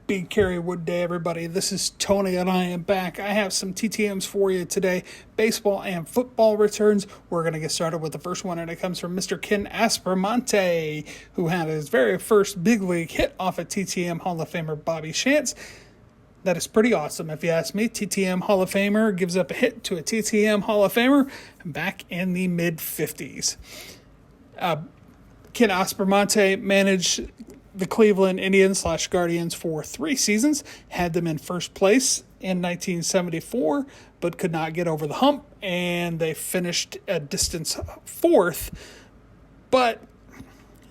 Big Carry Wood Day, everybody. This is Tony, and I am back. I have some TTMs for you today, baseball and football returns. We're going to get started with the first one, and it comes from Mr. Ken Aspromonte, who had his very first big league hit off of TTM Hall of Famer Bobby Shantz. That is pretty awesome, if you ask me. TTM Hall of Famer gives up a hit to a TTM Hall of Famer back in the mid-50s. Ken Aspromonte managed the Cleveland Indians / Guardians for 3 seasons, had them in first place in 1974, but could not get over the hump, and they finished a distance fourth, but,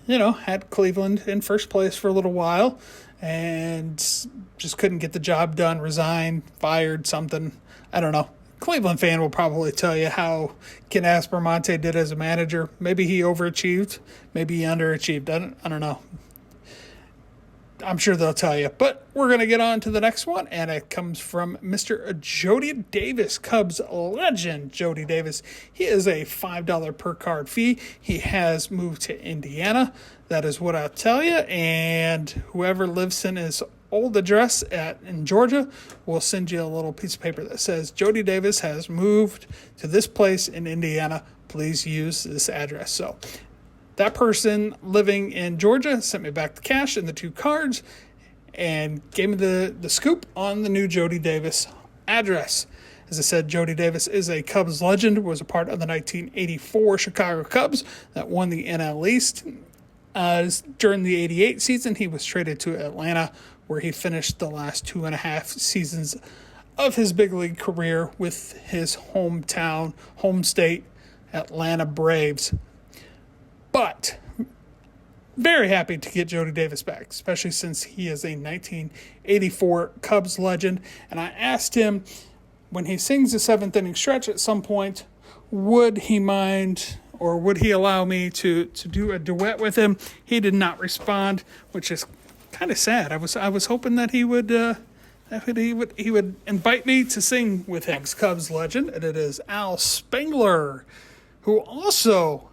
had Cleveland in first place for a little while, and just couldn't get the job done, resigned, fired, something, I don't know. Cleveland fan will probably tell you how Ken Aspromonte did as a manager. Maybe he overachieved, maybe he underachieved, I don't know. I'm sure they'll tell you. But we're going to get on to the next one, and it comes from Mr. Jody Davis, Cubs legend Jody Davis. He is a $5 per card fee. He has moved to Indiana. That is what I'll tell you. And whoever lives in his old address in Georgia will send you a little piece of paper that says, Jody Davis has moved to this place in Indiana. Please use this address. So that person living in Georgia sent me back the cash and the 2 cards and gave me the scoop on the new Jody Davis address. As I said, Jody Davis is a Cubs legend, was a part of the 1984 Chicago Cubs that won the NL East. During the 88 season, he was traded to Atlanta, where he finished the last 2.5 seasons of his big league career with his home state, Atlanta Braves. But very happy to get Jody Davis back, especially since he is a 1984 Cubs legend. And I asked him, when he sings the 7th inning stretch at some point, would he mind or would he allow me to do a duet with him? He did not respond, which is kind of sad. I was hoping that he would invite me to sing with him. Cubs legend, and it is Al Spangler, who also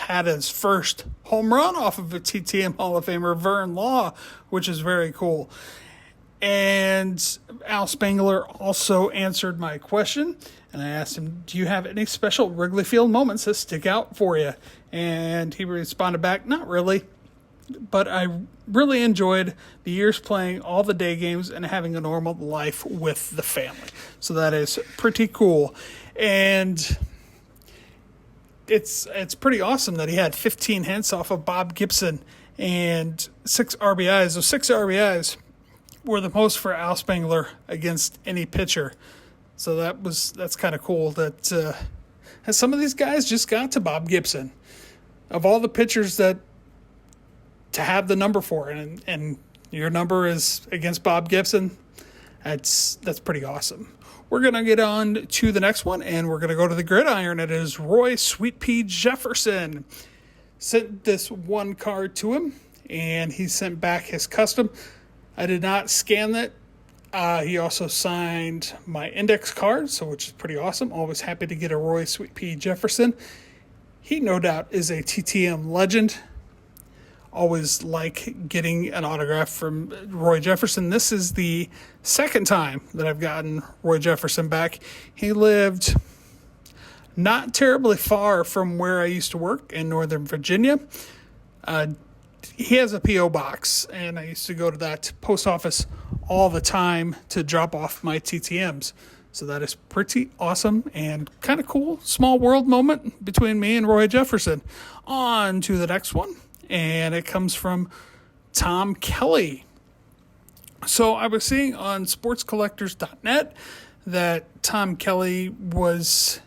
had his first home run off of a TTM Hall of Famer, Vern Law, which is very cool. And Al Spangler also answered my question, and I asked him, do you have any special Wrigley Field moments that stick out for you? And he responded back, not really, but I really enjoyed the years playing all the day games and having a normal life with the family. So that is pretty cool. And it's pretty awesome that he had 15 hits off of Bob Gibson and 6 RBIs. Those 6 RBIs were the most for Al Spangler against any pitcher. So that's kind of cool that some of these guys just got to Bob Gibson. Of all the pitchers that to have the number for, and your number is against Bob Gibson, that's pretty awesome. We're going to get on to the next one, and we're going to go to the gridiron. It is Roy Sweet Pea Jefferson. Sent this 1 card to him, and he sent back his custom. I did not scan that. He also signed my index card, which is pretty awesome. Always happy to get a Roy Sweet Pea Jefferson. He no doubt is a TTM legend. Always like getting an autograph from Roy Jefferson. This is the 2nd time that I've gotten Roy Jefferson back. He lived not terribly far from where I used to work in Northern Virginia. He has a P.O. box, and I used to go to that post office all the time to drop off my TTMs. So that is pretty awesome and kind of cool. Small world moment between me and Roy Jefferson. On to the next one. And it comes from Tom Kelly. So I was seeing on sportscollectors.net that Tom Kelly was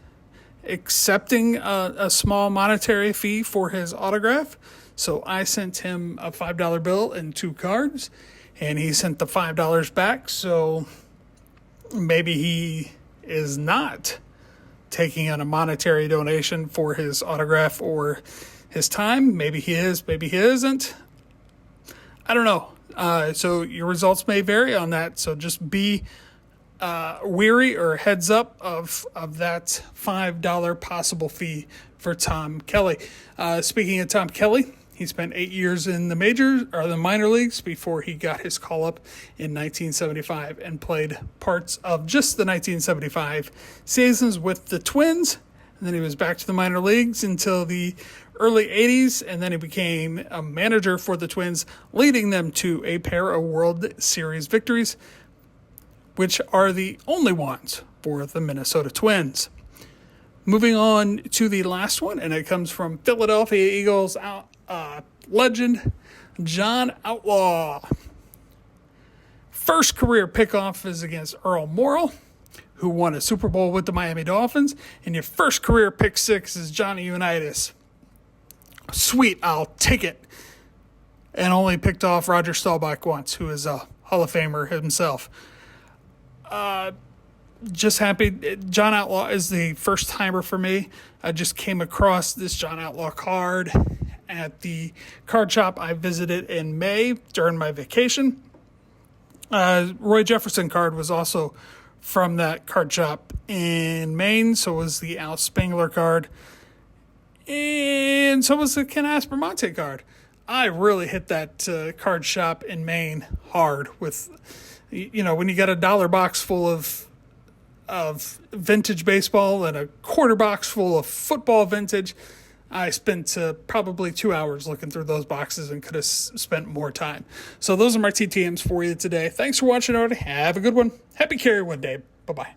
accepting a small monetary fee for his autograph. So I sent him a $5 bill and 2 cards, and he sent the $5 back. So maybe he is not taking on a monetary donation for his autograph or his time. Maybe he is, maybe he isn't. I don't know. So your results may vary on that. So just be weary or heads up of that $5 possible fee for Tom Kelly. Speaking of Tom Kelly, He spent 8 years in the majors or the minor leagues before he got his call up in 1975 and played parts of just the 1975 seasons with the Twins. And then he was back to the minor leagues until the early 80s, and then he became a manager for the Twins, leading them to a pair of World Series victories, which are the only ones for the Minnesota Twins. Moving on to the last one, and it comes from Philadelphia Eagles legend John Outlaw. First career pickoff is against Earl Morrall, who won a Super Bowl with the Miami Dolphins, and your first career pick six is Johnny Unitas. Sweet, I'll take it. And only picked off Roger Staubach once, who is a Hall of Famer himself. Just happy. John Outlaw is the first timer for me. I just came across this John Outlaw card at the card shop I visited in May during my vacation. Roy Jefferson card was also from that card shop in Maine, so was the Al Spangler card, and so was the Ken Aspromonte card. I really hit that card shop in Maine hard with, when you got a dollar box full of vintage baseball and a quarter box full of football vintage. I spent probably 2 hours looking through those boxes and could have spent more time. So those are my TTMs for you today. Thanks for watching, everybody. Have a good one. Happy Carry One Day. Bye-bye.